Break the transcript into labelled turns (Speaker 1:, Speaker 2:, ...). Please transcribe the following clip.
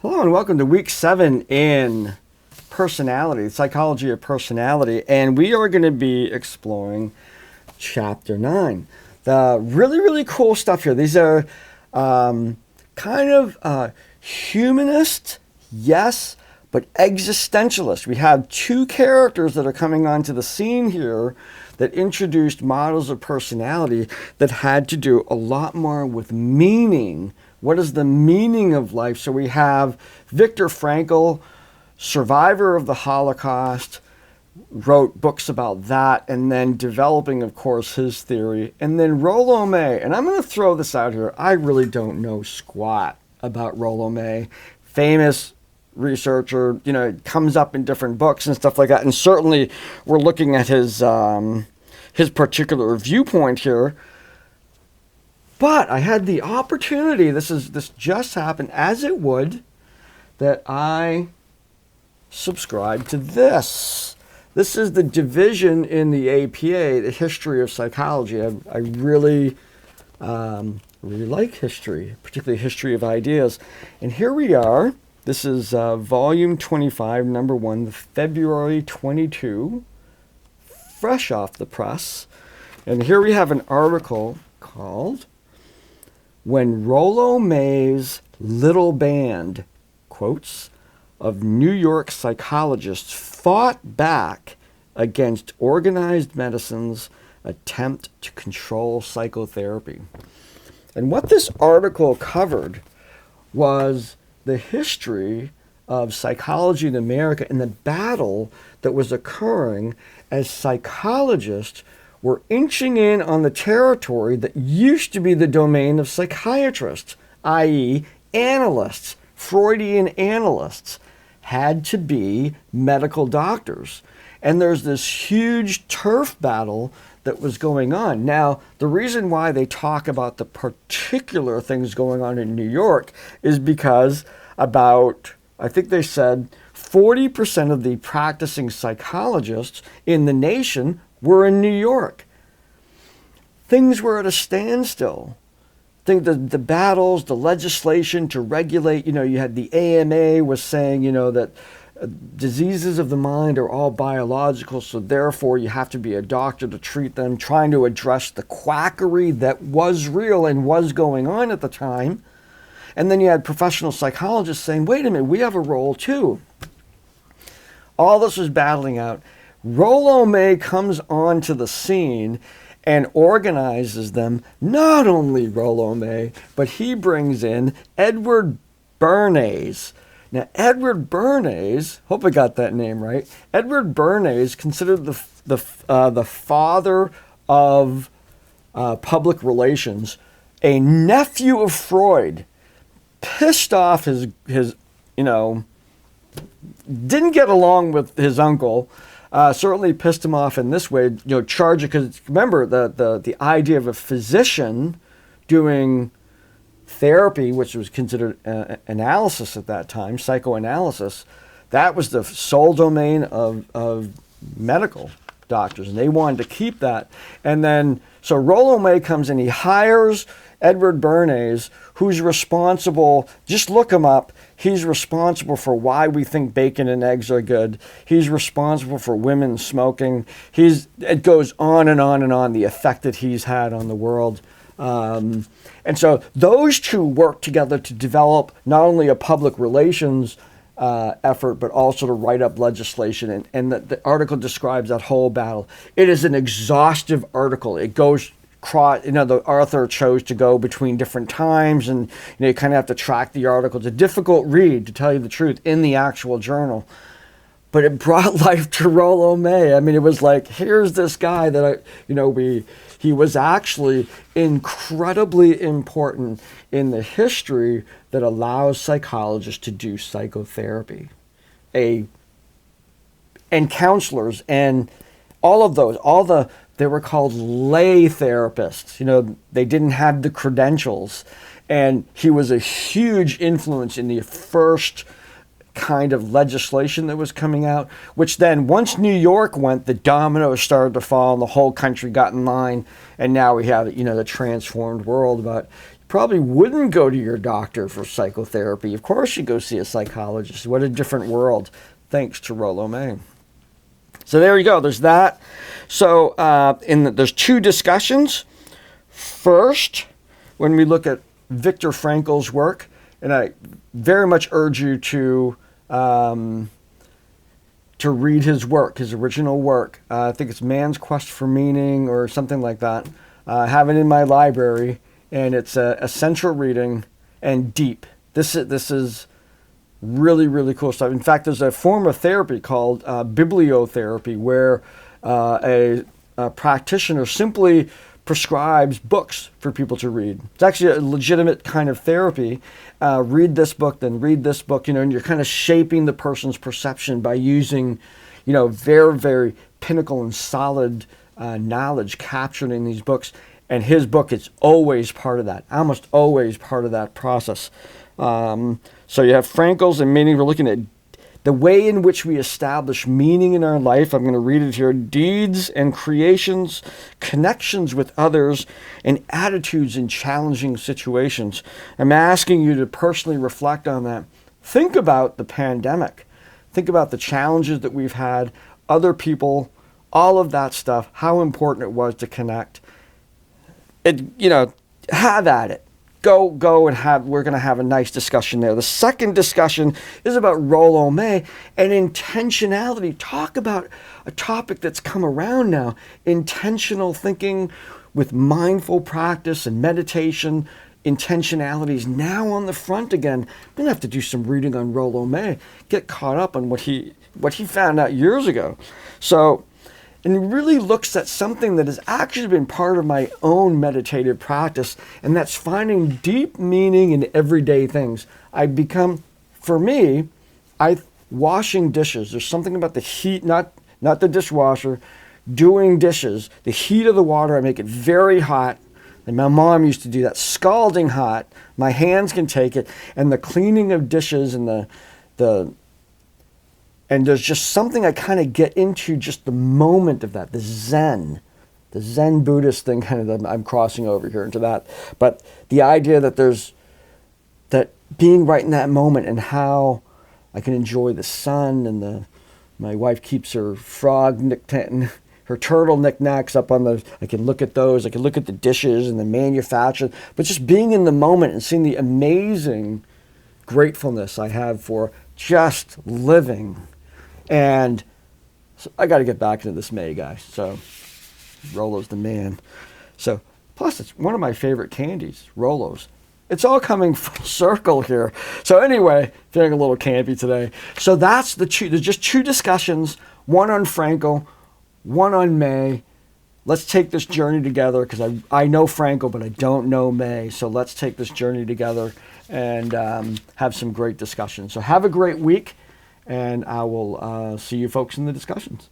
Speaker 1: Hello and welcome to week 7 in personality, psychology of personality, and we are going to be exploring chapter 9. The really cool stuff here. These are humanist, yes, but existentialist. We have two characters that are coming onto the scene here that introduced models of personality that had to do a lot more with meaning. What is the meaning of life? So we have Viktor Frankl, survivor of the Holocaust, wrote books about that, and then developing, of course, his theory. And then Rollo May, and I'm going to throw this out here. I really don't know squat about Rollo May. Famous researcher, it comes up in different books and stuff like that. And certainly we're looking at his particular viewpoint here. But I had the opportunity, this just happened, as it would, that I subscribed to this. This is the division in the APA, the history of psychology. I really like history, particularly history of ideas. And here we are. This is volume 25, number 1, February 22, fresh off the press. And here we have an article called "When Rollo May's Little Band," quotes, "of New York psychologists fought back against organized medicine's attempt to control psychotherapy." And what this article covered was the history of psychology in America and the battle that was occurring as psychologists were inching in on the territory that used to be the domain of psychiatrists, i.e. analysts. Freudian analysts had to be medical doctors. And there's this huge turf battle that was going on. Now, the reason why they talk about the particular things going on in New York is because about, I think they said, 40% of the practicing psychologists in the nation were in New York. Things were at a standstill. I think the battles, the legislation to regulate, you had the AMA was saying, that diseases of the mind are all biological, so therefore you have to be a doctor to treat them, trying to address the quackery that was real and was going on at the time. And then you had professional psychologists saying, wait a minute, we have a role too. All this was battling out. Rollo May comes onto the scene and organizes them. Not only Rollo May, but he brings in Edward Bernays. Now, Edward Bernays, hope I got that name right. Edward Bernays, considered the father of public relations, a nephew of Freud, pissed off his didn't get along with his uncle. Certainly pissed him off in this way, charging, because remember the idea of a physician doing therapy, which was considered analysis at that time, psychoanalysis, that was the sole domain of medical doctors, and they wanted to keep that. And then, so Rollo May comes in, he hires Edward Bernays, who's responsible, just look him up, he's responsible for why we think bacon and eggs are good. He's responsible for women smoking. It goes on and on and on, the effect that he's had on the world. And so those two work together to develop not only a public relations effort, but also to write up legislation. And the article describes that whole battle. It is an exhaustive article. It goes the author chose to go between different times, and you kind of have to track the article. It's a difficult read, to tell you the truth, in the actual journal. But it brought life to Rollo May. I mean, it was like, here's this guy that he was actually incredibly important in the history that allows psychologists to do psychotherapy, and counselors, and all of those, they were called lay therapists. They didn't have the credentials. And he was a huge influence in the first kind of legislation that was coming out, which then, once New York went, the dominoes started to fall and the whole country got in line. And now we have, the transformed world. But probably wouldn't go to your doctor for psychotherapy. Of course you go see a psychologist. What a different world, thanks to Rollo May. So there you go. There's that. So there's two discussions. First, when we look at Viktor Frankl's work, and I very much urge you to read his work, his original work. I think it's Man's Quest for Meaning or something like that. I have it in my library, and it's essential reading and deep. This is really, really cool stuff. In fact, there's a form of therapy called bibliotherapy, where a practitioner simply prescribes books for people to read. It's actually a legitimate kind of therapy. Read this book, then read this book, and you're kind of shaping the person's perception by using, very, very pinnacle and solid knowledge captured in these books. And his book is always part of that, almost always part of that process. So you have Frankl's and meaning. We're looking at the way in which we establish meaning in our life. I'm going to read it here. Deeds and creations, connections with others, and attitudes in challenging situations. I'm asking you to personally reflect on that. Think about the pandemic. Think about the challenges that we've had, other people, all of that stuff, how important it was to connect. Have at it. Go and we're going to have a nice discussion there. The second discussion is about Rollo May and intentionality. Talk about a topic that's come around now, intentional thinking with mindful practice and meditation. Intentionality is now on the front again. I'm going to have to do some reading on Rollo May, get caught up on what he found out years ago. So, and he really looks at something that has actually been part of my own meditative practice, and that's finding deep meaning in everyday things. Washing dishes. There's something about the heat, not the dishwasher, doing dishes. The heat of the water, I make it very hot. And my mom used to do that, scalding hot. My hands can take it. And the cleaning of dishes and and there's just something I kind of get into, just the moment of that, the Zen Buddhist thing kind of that I'm crossing over here into that. But the idea that that being right in that moment and how I can enjoy the sun and my wife keeps her her turtle knickknacks up on I can look at those, I can look at the dishes and the manufacture, but just being in the moment and seeing the amazing gratefulness I have for just living. And so I got to get back into this May guy. So Rollo's the man. So plus it's one of my favorite candies, Rollo's. It's all coming full circle here. So anyway, feeling a little campy today. So there's just two discussions, one on Frankl, one on May. Let's take this journey together, because I know Frankl, but I don't know May. So let's take this journey together and have some great discussions. So have a great week. And I will see you folks in the discussions.